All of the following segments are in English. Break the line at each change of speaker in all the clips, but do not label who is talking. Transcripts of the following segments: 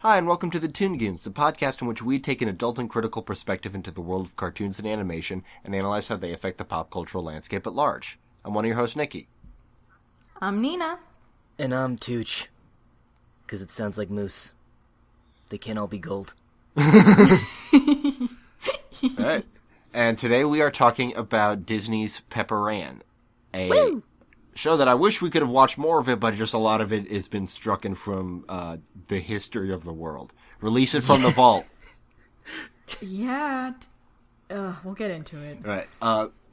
Hi, and welcome to the Toon Goons, the podcast in which we take an adult and critical perspective into the world of cartoons and animation and analyze how they affect the pop cultural landscape at large. I'm one of your hosts, Nikki.
I'm Nina.
And I'm Tooch. Because it sounds like moose. They can't all be gold.
Alright. And today we are talking about Disney's Pepper Ann, a show that I wish we could have watched more of it, but just a lot of it has been strucken from the history of the world. Release it from the vault.
Yeah. We'll get into it.
Right.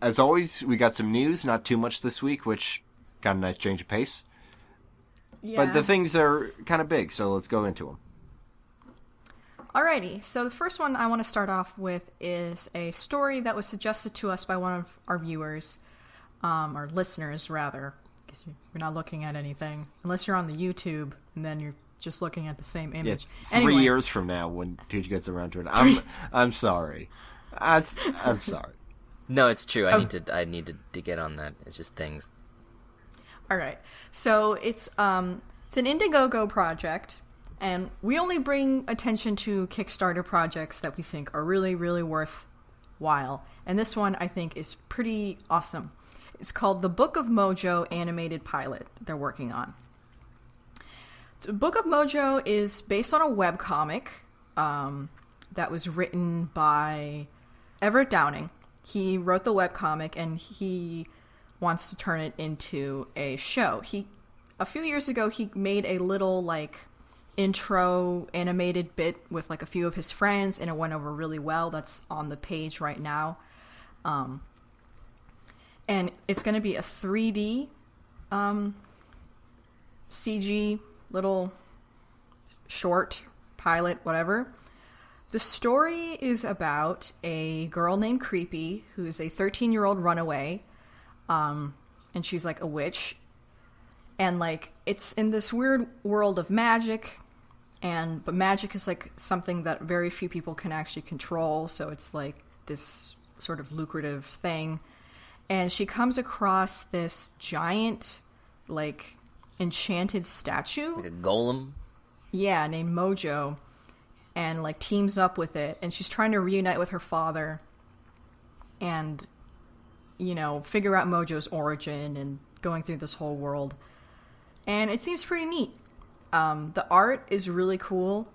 As always, we got some news, not too much this week, which got a nice change of pace.
Yeah.
But the things are kind of big, so let's go into them.
Alrighty, so the first one I want to start off with is a story that was suggested to us by one of our viewers, or listeners rather, because you're not looking at anything, unless you're on the YouTube, and then you're just looking at the same image.
Yeah, 3 years from now, when Tooch gets around to it, I'm sorry. I'm sorry.
No, it's true. I need to get on that. It's just things.
Alright, so it's an Indiegogo project. And we only bring attention to Kickstarter projects that we think are really, really worthwhile. And this one, I think, is pretty awesome. It's called The Book of Mojo animated pilot that they're working on. The Book of Mojo is based on a webcomic that was written by Everett Downing. He wrote the webcomic, and he wants to turn it into a show. A few years ago, he made a little, intro animated bit with a few of his friends, and it went over really well. That's on the page right now. And it's going to be a 3D CG little short pilot, whatever. The story is about a girl named Creepy, who's a 13-year-old runaway, and she's a witch. And it's in this weird world of magic, but magic is something that very few people can actually control, so it's this sort of lucrative thing. And she comes across this giant, enchanted statue.
Like a golem?
Yeah, named Mojo. And teams up with it, and she's trying to reunite with her father and, figure out Mojo's origin and going through this whole world. And it seems pretty neat. The art is really cool.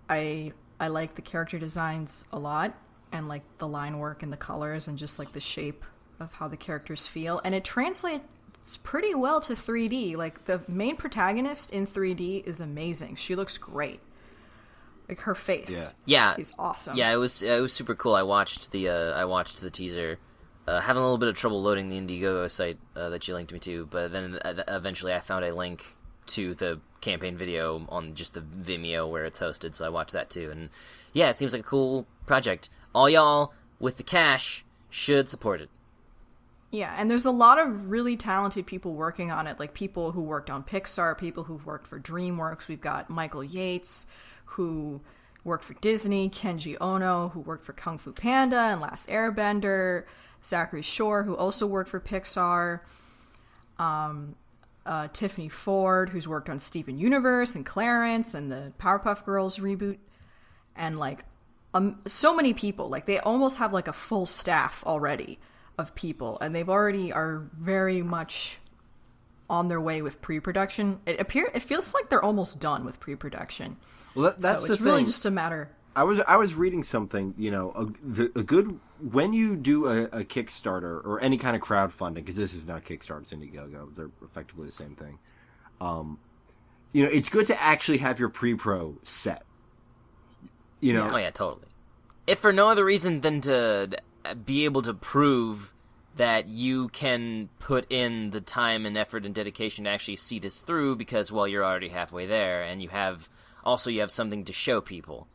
I like the character designs a lot, and the line work and the colors and just the shape of how the characters feel. And it translates pretty well to 3D. The main protagonist in 3D is amazing. She looks great. Her face is awesome. Yeah,
it was super cool. I watched the teaser. Having a little bit of trouble loading the Indiegogo site that you linked me to, but then eventually I found a link to the campaign video on just the Vimeo where it's hosted, so I watched that too. And yeah, it seems like a cool project. All y'all with the cash should support it.
Yeah, and there's a lot of really talented people working on it, people who worked on Pixar, people who've worked for DreamWorks. We've got Michael Yates, who worked for Disney, Kenji Ono, who worked for Kung Fu Panda and Last Airbender, Zachary Shore, who also worked for Pixar, Tiffany Ford, who's worked on Steven Universe and Clarence and the Powerpuff Girls reboot, and so many people. They almost have a full staff already of people, and they've already are very much on their way with pre-production. It feels like they're almost done with pre-production.
Well, that's
so
the
it's
thing.
Really just a matter.
I was reading something, a good, when you do a Kickstarter or any kind of crowdfunding, because this is not Kickstarter, it's Indiegogo, they're effectively the same thing. It's good to actually have your pre-pro set.
Oh yeah, totally. If for no other reason than to be able to prove that you can put in the time and effort and dedication to actually see this through, because you're already halfway there, and you have something to show people.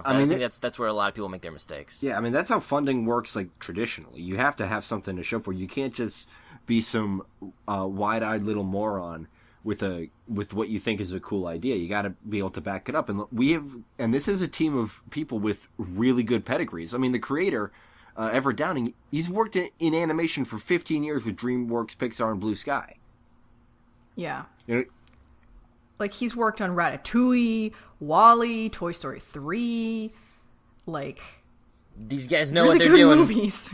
I think that's where a lot of people make their mistakes.
Yeah, that's how funding works, traditionally. You have to have something to show for. You can't just be some wide-eyed little moron with what you think is a cool idea. You got to be able to back it up. And this is a team of people with really good pedigrees. The creator, Everett Downing, he's worked in animation for 15 years with DreamWorks, Pixar, and Blue Sky.
Yeah. like he's worked on Ratatouille, WALL-E, Toy Story 3, like
These guys know
really
what they're
good
doing.
movies.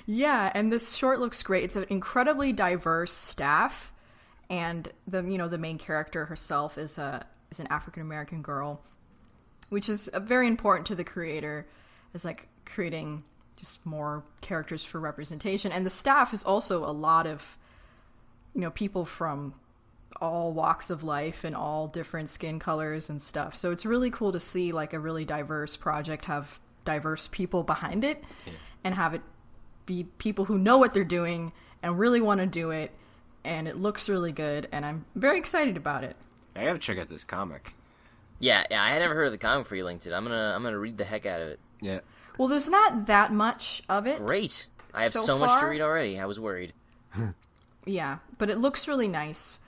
Yeah, and this short looks great. It's an incredibly diverse staff, and the main character herself is an African American girl, which is very important to the creator, is like creating just more characters for representation. And the staff is also a lot of people from all walks of life and all different skin colors and stuff. So it's really cool to see like a really diverse project have diverse people behind it, and have it be people who know what they're doing and really want to do it, and it looks really good, and I'm very excited about it.
I gotta check out this comic.
Yeah, I had never heard of the comic before you linked it. I'm gonna read the heck out of it.
Yeah.
Well, there's not that much of it.
Great. I have
so
so much to
far.
read already. I was worried.
Yeah, but it looks really nice.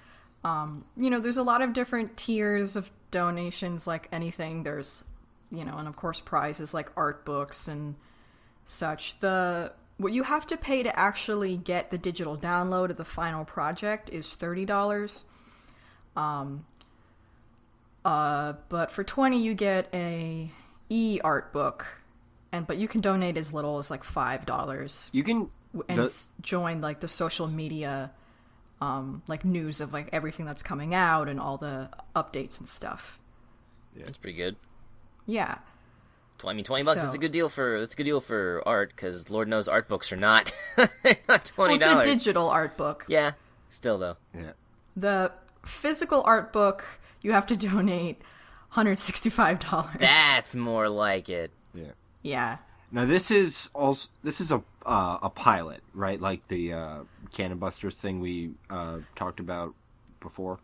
There's a lot of different tiers of donations, like anything. There's, and of course prizes like art books and such. What you have to pay to actually get the digital download of the final project is $30. But for $20 you get a art book, but you can donate as little as like $5.
You can
Join like the social media, like news of like everything that's coming out and all the updates and stuff.
Yeah.
That's pretty good.
Yeah.
I mean, $20. That's a good deal for art, because Lord knows art books are not they're not $20.
Well, it's a digital art book.
Yeah, still though.
Yeah.
The physical art book, you have to donate $165.
That's more like it.
Yeah.
Yeah.
Now this is a pilot, right? Like the Cannon Busters thing we talked about before.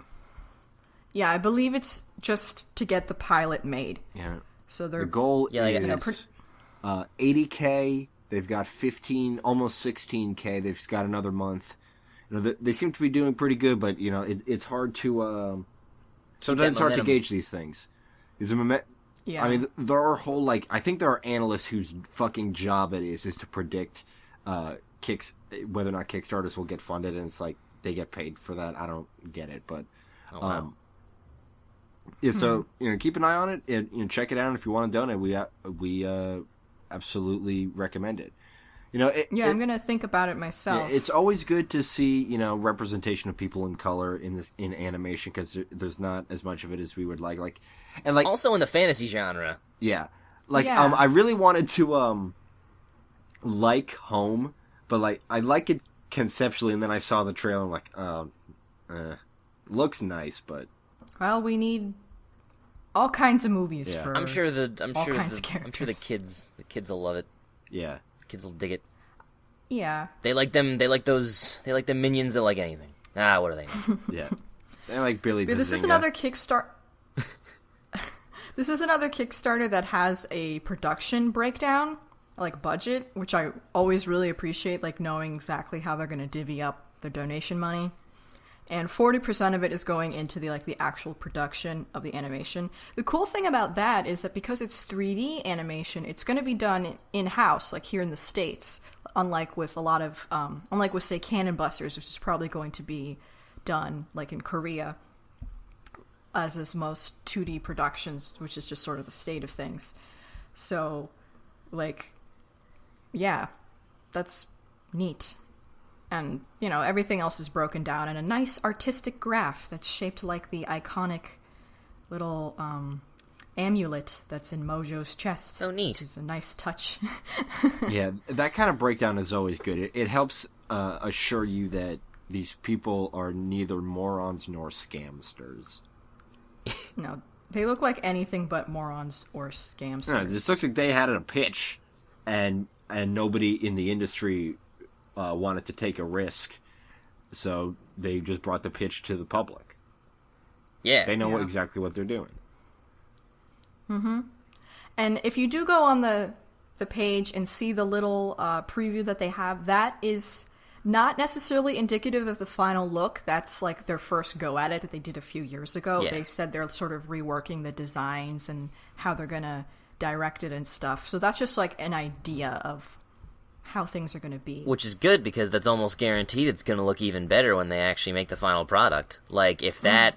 Yeah, I believe it's just to get the pilot made.
Yeah.
So
The goal is
you
80K. They've got 15, almost 16K. They've got another month. They seem to be doing pretty good, but it's hard to. Sometimes it's hard to gauge these things.
Yeah.
I mean, there are I think there are analysts whose fucking job it is to predict whether or not Kickstarters will get funded, and it's like they get paid for that. I don't get it, but yeah. So keep an eye on it and check it out. And if you want to donate, we absolutely recommend it.
I'm gonna think about it myself.
It's always good to see representation of people in color in animation, because there's not as much of it as we would like. And
Also in the fantasy genre.
Yeah.
Yeah.
I really wanted to like Home, but I like it conceptually, and then I saw the trailer and I'm like, looks nice, but
Well, we need all kinds of movies for
I'm sure the kids will love it.
yeah.
Kids will dig it.
Yeah.
They like them. They like the minions that like anything. What do they know?
Yeah. They like Billy
This is
Bazinga.
another Kickstarter. This is another Kickstarter that has a production breakdown, like budget, which I always really appreciate, like knowing exactly how they're going to divvy up their donation money. And 40% of it is going into the actual production of the animation. The cool thing about that is that because it's 3D animation, it's going to be done in-house, like here in the States. Unlike with say Cannon Busters, which is probably going to be done like in Korea, as is most 2D productions, which is just sort of the state of things. So, yeah, that's neat. And, everything else is broken down in a nice artistic graph that's shaped like the iconic little amulet that's in Mojo's chest.
So neat.
Which is a nice touch.
Yeah, that kind of breakdown is always good. It helps assure you that these people are neither morons nor scamsters.
No, they look like anything but morons or scamsters.
No, this looks like they had a pitch, and nobody in the industry wanted to take a risk, so they just brought the pitch to the public.
Yeah.
They know exactly what they're doing.
Mm-hmm. And if you do go on the page and see the little preview that they have, that is not necessarily indicative of the final look. That's like their first go at it that they did a few years ago.
Yeah.
They said they're sort of reworking the designs and how they're going to direct it and stuff. So that's just like an idea of how things are going to be.
Which is good, because that's almost guaranteed it's going to look even better when they actually make the final product. Like, if that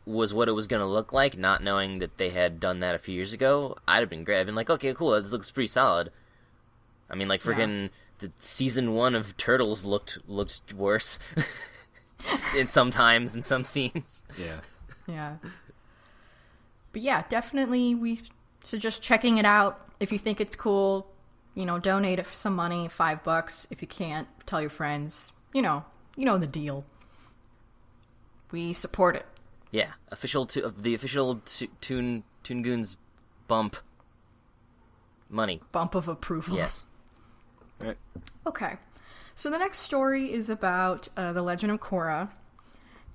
was what it was going to look like, not knowing that they had done that a few years ago, I'd have been great. I'd been like, okay, cool, this looks pretty solid. I mean, like, freaking the season 1 of Turtles looked worse in some times, in some scenes.
Yeah.
Yeah. But yeah, definitely we suggest checking it out. If you think it's cool, donate some money, $5. If you can't, tell your friends. You know the deal. We support it.
Yeah, the official Toon Goons bump money.
Bump of approval.
Yes.
All right.
Okay. So the next story is about The Legend of Korra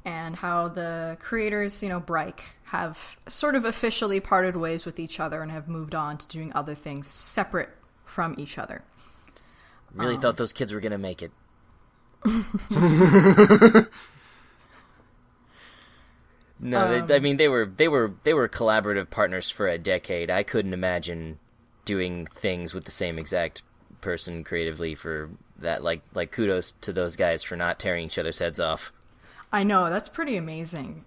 and how the creators, Bryke, have sort of officially parted ways with each other and have moved on to doing other things separate from each other.
Really thought those kids were going to make it. No, I mean, they were collaborative partners for a decade. I couldn't imagine doing things with the same exact person creatively for that. Like kudos to those guys for not tearing each other's heads off.
I know, that's pretty amazing.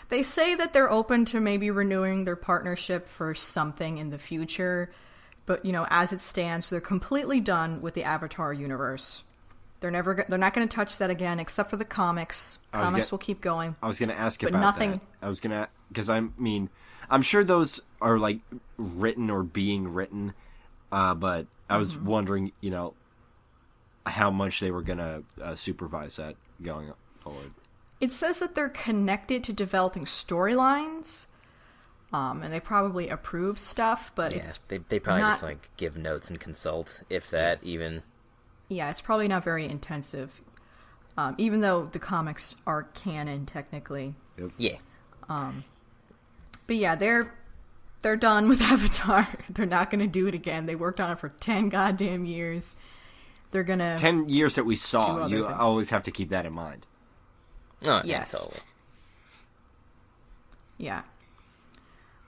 They say that they're open to maybe renewing their partnership for something in the future, but as it stands, they're completely done with the Avatar universe. They're not going to touch that again, except for the comics. Comics will keep going.
I was going to ask about that. I was going to, because I'm sure those are like written or being written, but I was wondering, how much they were going to supervise that going forward.
It says that they're connected to developing storylines, and they probably approve stuff, but
they probably just like give notes and consult, if that even.
Yeah, it's probably not very intensive, even though the comics are canon technically.
Yep.
Yeah.
But yeah, they're done with Avatar. They're not going to do it again. They worked on it for 10 goddamn years. They're going to
10 years that we saw. You always have to keep that in mind.
Oh,
yes.
Yeah, totally.
Yeah.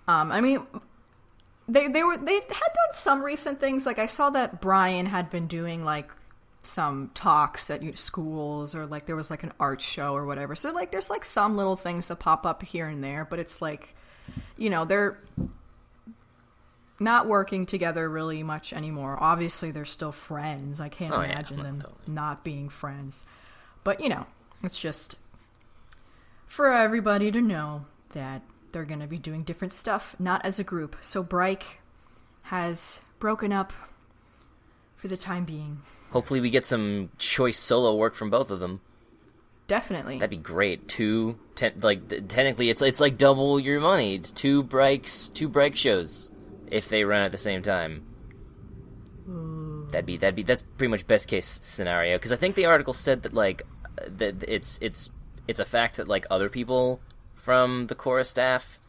I mean, they had done some recent things. Like I saw that Brian had been doing like some talks at schools, or like there was like an art show or whatever. So like there's like some little things that pop up here and there, but it's like, they're not working together really much anymore. Obviously they're still friends. I can't imagine them not being friends. But it's just for everybody to know that they're going to be doing different stuff, not as a group. So Bryke has broken up for the time being.
Hopefully we get some choice solo work from both of them.
Definitely.
That'd be great. Technically it's like double your money. It's two Bryke shows if they run at the same time.
Ooh.
That's pretty much best case scenario, because I think the article said that like that it's a fact that like other people from the Korra staff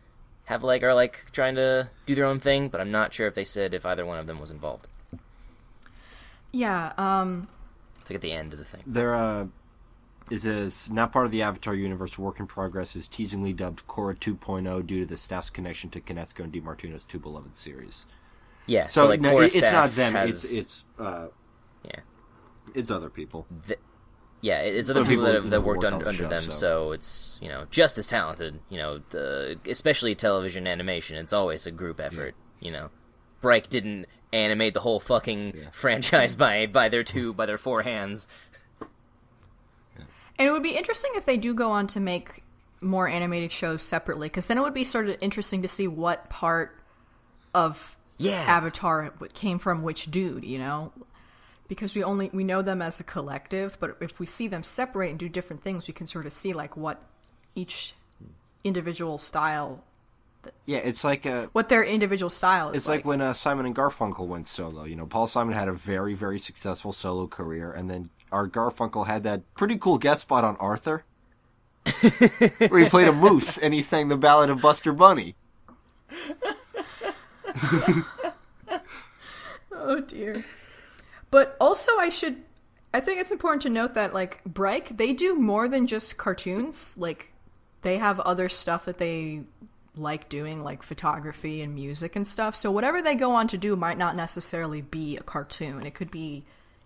are like trying to do their own thing, but I'm not sure if they said if either one of them was involved.
Yeah,
it's like at the end of the thing.
There is not part of the Avatar universe. Work in progress is teasingly dubbed Korra 2.0 due to the staff's connection to Konetsuko and DiMartino's two beloved series.
Yeah,
so
like
no,
Korra
it's
staff
not them.
Has...
It's other people.
It's other people that have worked
on
under
the show,
them, so it's just as talented. Especially television animation, it's always a group effort.
Yeah.
Bryke didn't animate the whole fucking franchise by their four hands.
And it would be interesting if they do go on to make more animated shows separately, because then it would be sort of interesting to see what part of Avatar came from which dude, Because we know them as a collective, but if we see them separate and do different things, we can sort of see like what each individual style.
It's like
what their individual style is.
It's like when Simon and Garfunkel went solo. Paul Simon had a very, very successful solo career, and then Art Garfunkel had that pretty cool guest spot on Arthur, where he played a moose and he sang the Ballad of Buster Bunny.
Oh dear. But also I think it's important to note that like Bryke, they do more than just cartoons. Like they have other stuff that they like doing, like photography and music and stuff. So whatever they go on to do might not necessarily be a cartoon. It could be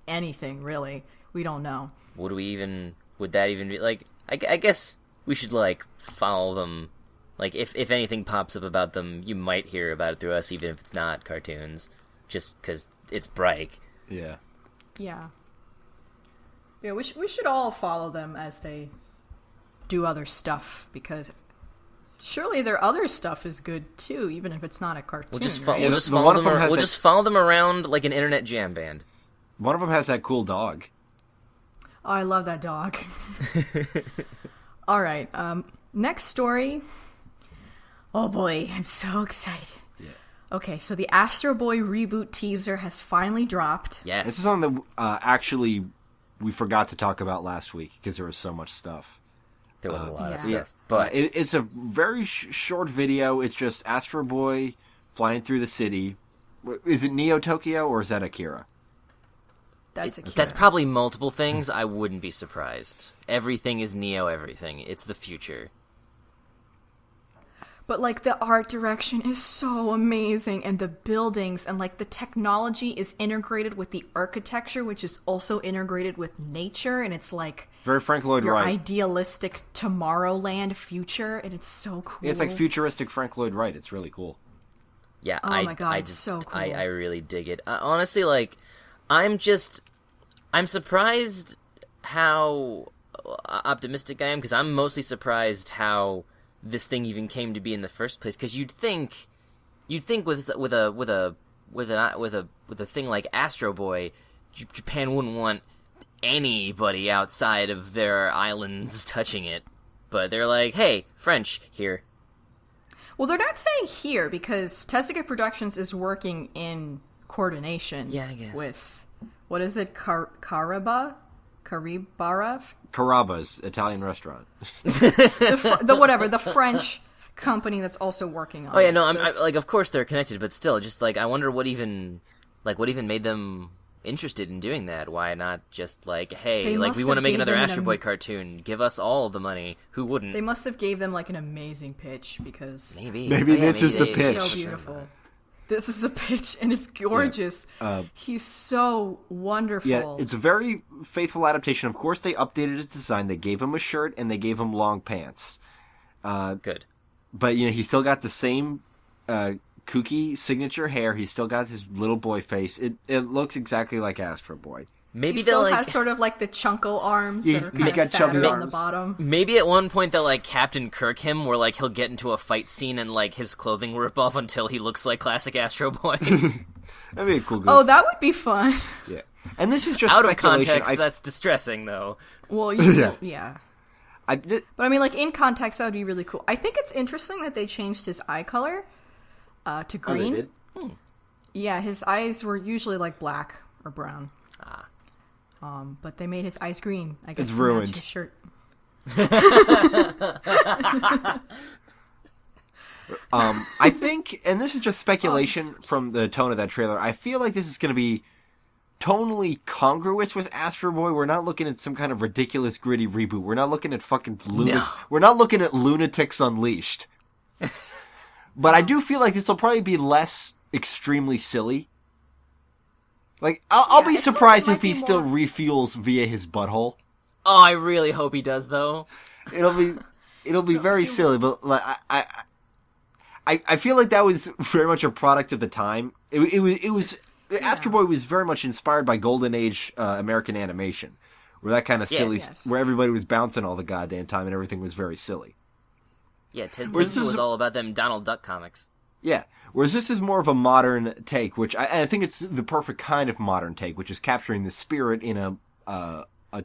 anything, really. We don't know.
Would that even be, like, I guess we should, like, follow them. Like, if anything pops up about them, you might hear about it through us, even if it's not cartoons, just because it's Bright.
Yeah.
Yeah. Yeah, we should all follow them as they do other stuff, because surely their other stuff is good, too, even if it's not a cartoon,
We'll just,
right?
just follow them around like an internet jam band.
One of them has that cool dog.
Oh, I love that dog. All right, next story. Oh boy, I'm so excited.
Yeah.
Okay, so the Astro Boy reboot teaser has finally dropped.
Yes.
This is on the actually we forgot to talk about last week because there was so much stuff.
There was a lot of
yeah.
stuff. But
it's a very short video. It's just Astro Boy flying through the city. Is it Neo Tokyo or is that Akira?
That's probably multiple things. I wouldn't be surprised. Everything is Neo everything. It's the future.
But, like, the art direction is so amazing, and the buildings, and, like, the technology is integrated with the architecture, which is also integrated with nature, and it's, like...
Very Frank Lloyd
your
Wright.
idealistic Tomorrowland future, and it's so cool.
It's like futuristic Frank Lloyd Wright. It's really cool.
Yeah,
oh my God, it's so cool.
I really dig it. Honestly, like, I'm surprised how optimistic I am, because I'm mostly surprised how this thing even came to be in the first place. Because you'd think with a thing like Astro Boy, Japan wouldn't want anybody outside of their islands touching it. But they're like, hey, French, here.
Well, they're not saying here, because Tezuka Productions is working in coordination
Yeah, I guess.
with, what is it, Caribara?
Caraba's Italian restaurant.
the French company that's also working on it.
Oh yeah, no,
So
like, of course they're connected, but still, just like, I wonder what even made them interested in doing that. Why not just like, hey,
They
like,
must
we want to
have
make
gave
another
them
Astro Boy cartoon. Give us all the money. Who wouldn't?
They must have gave them, like, an amazing pitch, because
Maybe
this is the
they-
pitch.
it's so beautiful. This is the pitch, and it's gorgeous. He's so wonderful.
Yeah, it's a very faithful adaptation. Of course, they updated its design. They gave him a shirt and they gave him long pants.
Good.
But, you know, he's still got the same kooky signature hair. He's still got his little boy face. It looks exactly like Astro Boy.
Maybe
he
they'll,
still
like,
has sort of like the chunko arms
He's-
that are
he's
kind
got
of
chubby
fatter on the
arms.
bottom.
maybe at one point they'll, like, Captain Kirk him, where, like, he'll get into a fight scene and, like, his clothing will rip off until he looks like classic Astro Boy.
That'd be a cool goof.
Oh, that would be fun.
Yeah. And this is just
Out of
speculation.
context, that's distressing, though.
Well, yeah.
But
But I mean, like, in context, that would be really cool. I think it's interesting that they changed his eye color to green.
they did?
Yeah, his eyes were usually, like, black or brown.
Ah.
But they made his eyes green. I guess
It's
to match
ruined.
his shirt.
I think, and this is just speculation from the tone of that trailer, I feel like this is going to be tonally congruous with Astro Boy. We're not looking at some kind of ridiculous gritty reboot. We're not looking at fucking We're not looking at Lunatics Unleashed. But I do feel like this will probably be less extremely silly. Like, I'll be surprised if he still refuels via his butthole.
Oh, I really hope he does, though.
It'll be very silly, but like I feel like that was very much a product of the time. It was Astro Boy was very much inspired by Golden Age American animation, where that kind of silly,
yes.
where everybody was bouncing all the goddamn time and everything was very silly.
Yeah,
Whereas
Tezuka
this
was
is-
all about them Donald Duck comics.
Yeah. Whereas this is more of a modern take, which I think it's the perfect kind of modern take, which is capturing the spirit in a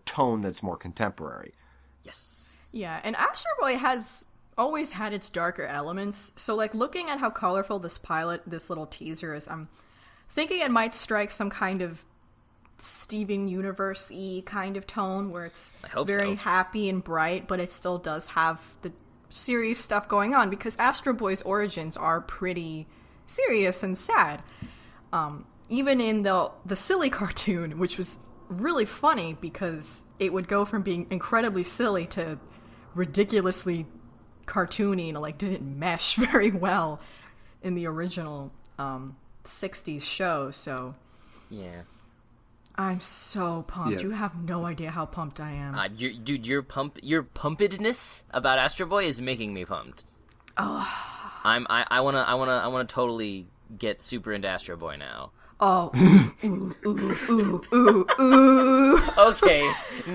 tone that's more contemporary.
Yes.
Yeah, and Astro Boy has always had its darker elements. So, like, looking at how colorful this little teaser is, I'm thinking it might strike some kind of Steven Universe-y kind of tone, where it's
I hope
very
so.
happy and bright, but it still does have the serious stuff going on, because Astro Boy's origins are pretty serious and sad. Even in the silly cartoon, which was really funny because it would go from being incredibly silly to ridiculously cartoony and like didn't mesh very well in the original 60s show. So
Yeah.
I'm so pumped.
Yeah.
You have no idea how pumped I am.
Your pumpedness about Astro Boy is making me pumped.
Oh.
I wanna totally get super into Astro Boy now.
Oh. Ooh, ooh, ooh, ooh, ooh.
Okay.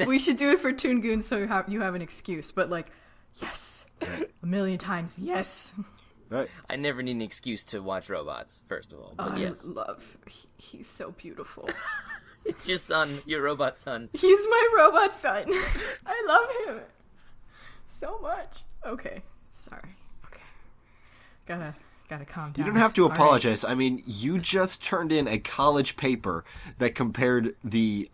We should do it for Toon Goons so you have an excuse. But like, yes. A million times, yes.
Right.
I never need an excuse to watch robots, first of all. But yes.
I love. He's so beautiful.
It's your son, your robot son.
He's my robot son. I love him so much. Okay, sorry. Okay, gotta calm down.
You don't have to
All right.
apologize. I mean, you just turned in a college paper that compared the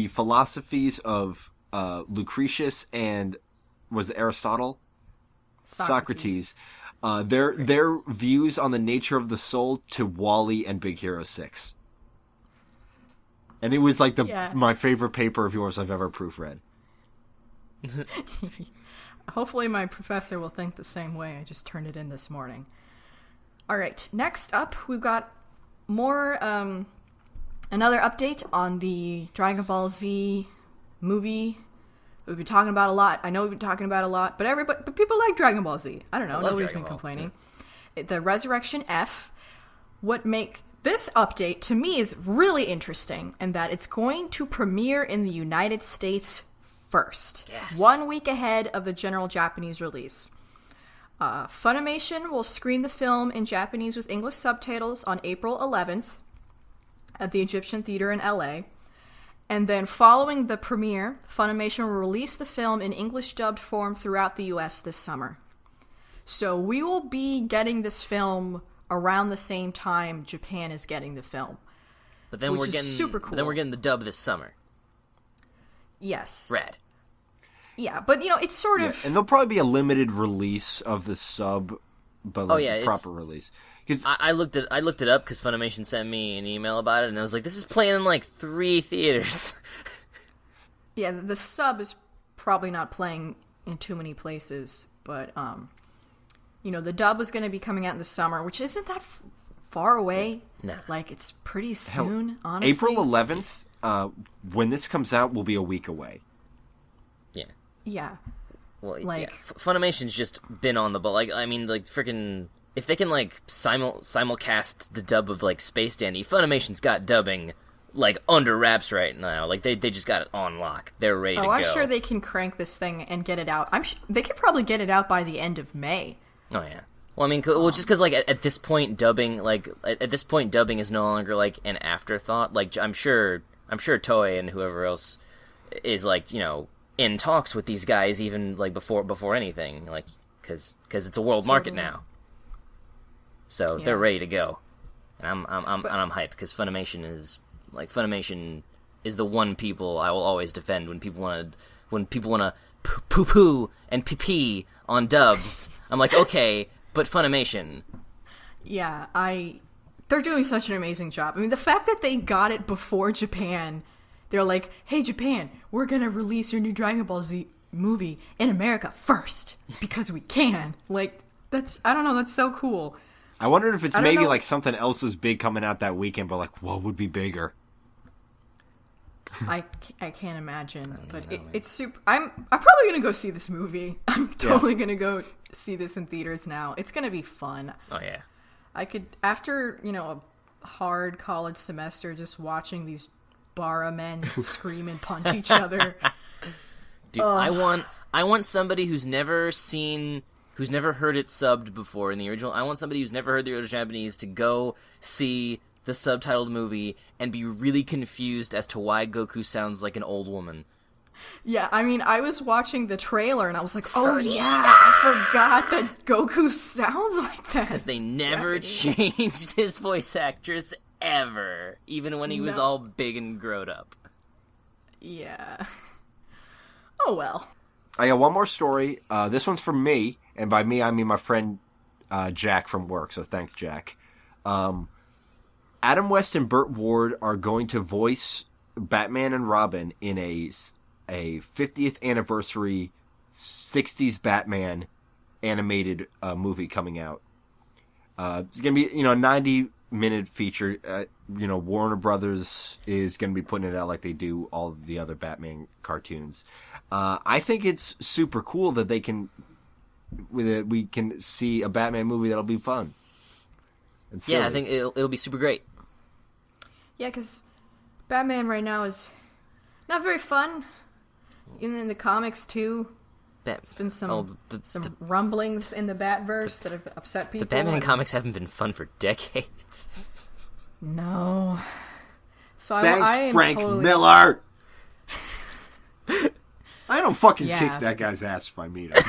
philosophies of Lucretius and was it Aristotle? Socrates. Their views on the nature of the soul to Wall-E and Big Hero 6. And it was like my favorite paper of yours I've ever proofread.
Hopefully my professor will think the same way. I just turned it in this morning. All right, next up we've got more another update on the Dragon Ball Z movie. We've been talking about a lot. I know we've been talking about a lot, but people like Dragon Ball Z. I don't know. Nobody's been complaining. The Resurrection F. What make this update to me is really interesting, and that it's going to premiere in the United States first, 1 week ahead of the general Japanese release. Funimation will screen the film in Japanese with English subtitles on April 11th at the Egyptian Theater in LA. And then following the premiere, Funimation will release the film in English dubbed form throughout the US this summer. So we will be getting this film around the same time Japan is getting the film.
But then we're getting
super cool.
But then we're getting the dub this summer.
Yes.
Rad.
Yeah, but it's sort of...
And there'll probably be a limited release of the sub, but proper release.
I looked it up because Funimation sent me an email about it, and I was like, this is playing in like 3 theaters.
Yeah, the sub is probably not playing in too many places, but the dub is going to be coming out in the summer, which isn't that far away.
No.
Like, it's pretty soon, honestly.
April 11th, when this comes out, will be a week away.
Yeah.
Yeah.
Well,
like,
Funimation's just been on the ball. Like, I mean, like, freaking... If they can, like, simulcast the dub of, like, Space Dandy, Funimation's got dubbing, like, under wraps right now. Like, they just got it on lock. They're ready to go.
I'm sure they can crank this thing and get it out. They could probably get it out by the end of May.
Oh, yeah. Well, I mean, just because, like, at this point, dubbing is no longer, like, an afterthought. Like, I'm sure Toei and whoever else is, like, in talks with these guys even, like, before anything. Like, because it's a world market now. So they're ready to go, and I'm hyped because Funimation is the one people I will always defend when people want to poo poo and pee pee on dubs. I'm like, okay, but Funimation.
Yeah, they're doing such an amazing job. I mean, the fact that they got it before Japan, they're like, hey Japan, we're gonna release your new Dragon Ball Z movie in America first because we can. Like, that's so cool.
I wondered if it's maybe like something else is big coming out that weekend, but like what would be bigger?
I can't imagine, but it's super. I'm probably gonna go see this movie. I'm totally gonna go see this in theaters now. It's gonna be fun.
Oh yeah.
I could, after a hard college semester, just watching these Bara men scream and punch each other.
Dude, I want somebody who's never heard it subbed before in the original. I want somebody who's never heard the original Japanese to go see the subtitled movie and be really confused as to why Goku sounds like an old woman.
Yeah, I mean, I was watching the trailer and I was like, oh yeah, I forgot that Goku sounds like that.
Because they never changed his voice actress ever, even when he was all big and grown up.
Yeah. Oh well.
I got one more story. This one's from me, and by me I mean my friend Jack from work, so thanks, Jack. Adam West and Burt Ward are going to voice Batman and Robin in a 50th anniversary 60s Batman animated movie coming out. It's gonna be, a 90-minute feature. Warner Brothers is gonna be putting it out like they do all of the other Batman cartoons. I think it's super cool that we can see a Batman movie that'll be fun.
Yeah, I think it'll be super great.
Yeah, because Batman right now is not very fun. Even in the comics, too. It's been some rumblings in the Batverse that have upset people.
The Batman comics haven't been fun for decades.
No. So
Thanks,
I am
Frank
totally...
Miller! I don't fucking kick that guy's ass if I meet him.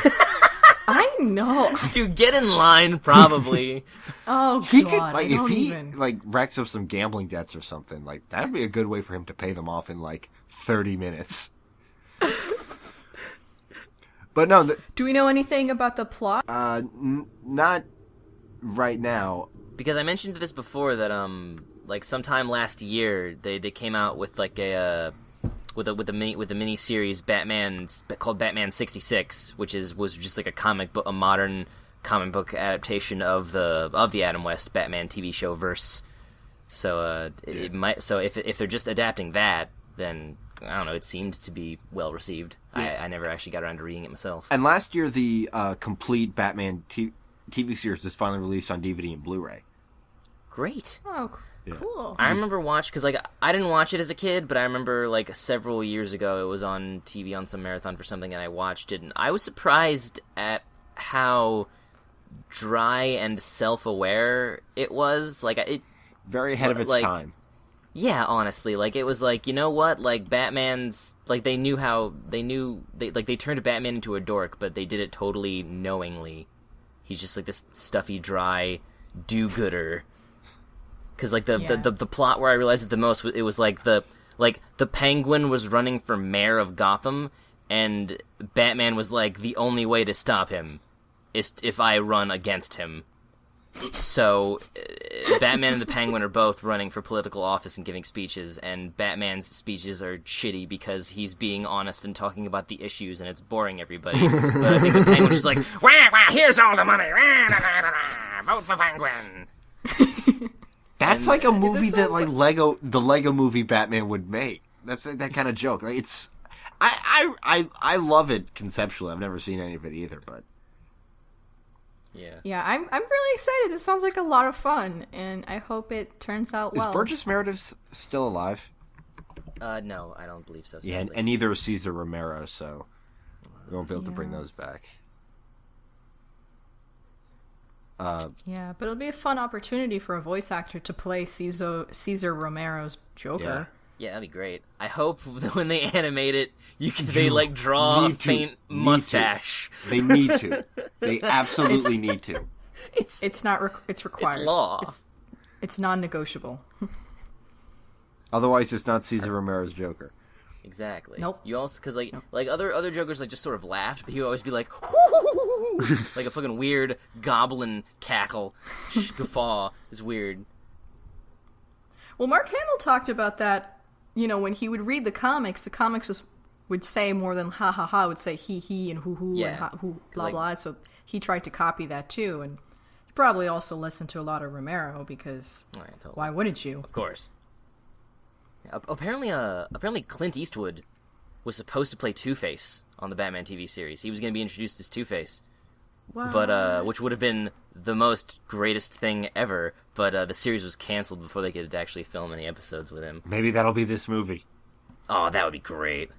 I know.
Dude, get in line, probably.
Oh,
he
God.
Could, if he racks up some gambling debts or something, that'd be a good way for him to pay them off in, 30 minutes. But no.
Do we know anything about the plot?
Not right now.
Because I mentioned this before that, sometime last year, they came out with, with a mini series called Batman 66, which was just like a modern comic book adaptation of the Adam West Batman TV show verse. So it might. So if they're just adapting that, then I don't know. It seemed to be well received. Yeah. I never actually got around to reading it myself.
And last year, the complete Batman TV series was finally released on DVD and Blu-ray.
Great.
Oh. Yeah. Cool.
I remember because I didn't watch it as a kid, but I remember several years ago it was on TV on some marathon for something, and I watched it, and I was surprised at how dry and self-aware it was.
Very ahead of its time.
Yeah, honestly, it was you know what, Batman's they turned Batman into a dork, but they did it totally knowingly. He's just this stuffy, dry do-gooder. Because the plot where I realized it the most, it was the Penguin was running for mayor of Gotham, and Batman was the only way to stop him is if I run against him. So Batman and the Penguin are both running for political office and giving speeches, and Batman's speeches are shitty because he's being honest and talking about the issues, and it's boring everybody. But I think the Penguin's just wah, wah, here's all the money, vote for Penguin.
That's a movie that the Lego movie Batman would make. That's that kind of joke. I love it conceptually. I've never seen any of it either, but
yeah, I'm really excited. This sounds like a lot of fun, and I hope it turns out well.
Is Burgess Meredith still alive?
No, I don't believe so. Sadly.
Yeah, and neither is Cesar Romero, so we won't be able to bring those back.
Yeah, but it'll be a fun opportunity for a voice actor to play Cesar Romero's Joker.
Yeah, that'd be great. I hope that when they animate it, they draw a faint mustache.
They need to. They absolutely need to.
It's required.
It's law.
It's non-negotiable.
Otherwise, it's not Cesar Romero's Joker.
Exactly.
Nope.
You also because other Jokers just sort of laughed, but he would always be like a fucking weird goblin cackle, guffaw is weird.
Well, Mark Hamill talked about that. When he would read the comics would say more than ha ha ha. It would say he and hoo and ha, hoo blah blah. So he tried to copy that too, and he probably also listened to a lot of Romero because why wouldn't you?
Of course. Apparently Clint Eastwood was supposed to play Two-Face on the Batman TV series. He was going to be introduced as Two-Face.
Wow.
But which would have been the most greatest thing ever, but the series was canceled before they could actually film any episodes with him.
Maybe that'll be this movie.
Oh, that would be great.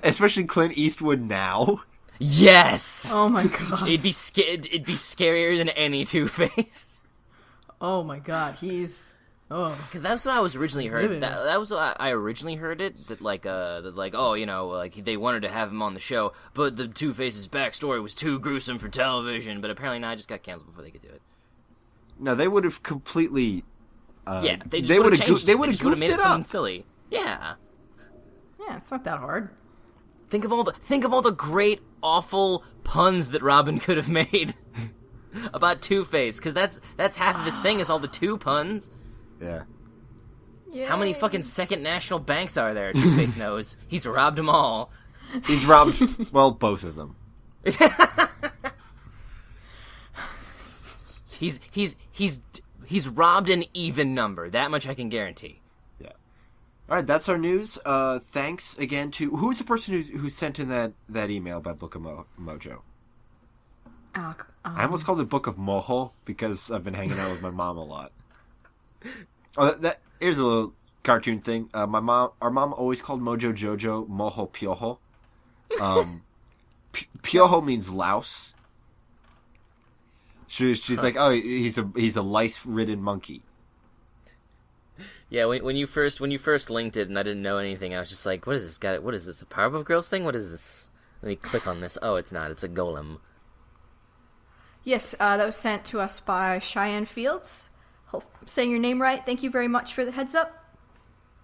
Especially Clint Eastwood now.
Yes!
Oh my god.
It'd be scarier than any Two-Face.
Oh my god, he's... Oh,
because that's what I was originally heard. That was what I originally heard it. That they wanted to have him on the show, but the Two-Face's backstory was too gruesome for television. But apparently, now it just got canceled before they could do it.
No, they would have completely.
They would have changed. They would have
goofed
made it
up.
something silly. Yeah.
Yeah, it's not that hard.
Think of all the great, awful puns that Robin could have made about Two-Face, because that's half of his thing is all the two puns.
Yeah.
Yay.
How many fucking second national banks are there? Two-Face knows. He's robbed them all.
He's robbed, both of them.
He's robbed an even number. That much I can guarantee.
Yeah. All right, that's our news. Thanks again to who's the person who sent in that email about Book of Mojo. I almost called it Book of Mojo because I've been hanging out with my mom a lot. Oh, here's a little cartoon thing. Our mom always called Mojo Jojo Mojo Piojo. Piojo means louse. She's like, oh, he's a lice-ridden monkey.
Yeah, when you first linked it and I didn't know anything, I was just like, what is this? What is this? A Powerpuff Girls thing? What is this? Let me click on this. Oh, it's not. It's a golem.
Yes, that was sent to us by Cheyenne Fields. Hope I'm saying your name right. Thank you very much for the heads up.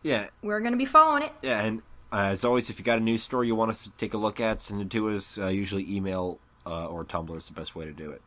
Yeah.
We're going to be following it.
Yeah, and as always, if you got a news story you want us to take a look at, send it to us. Usually email or Tumblr is the best way to do it.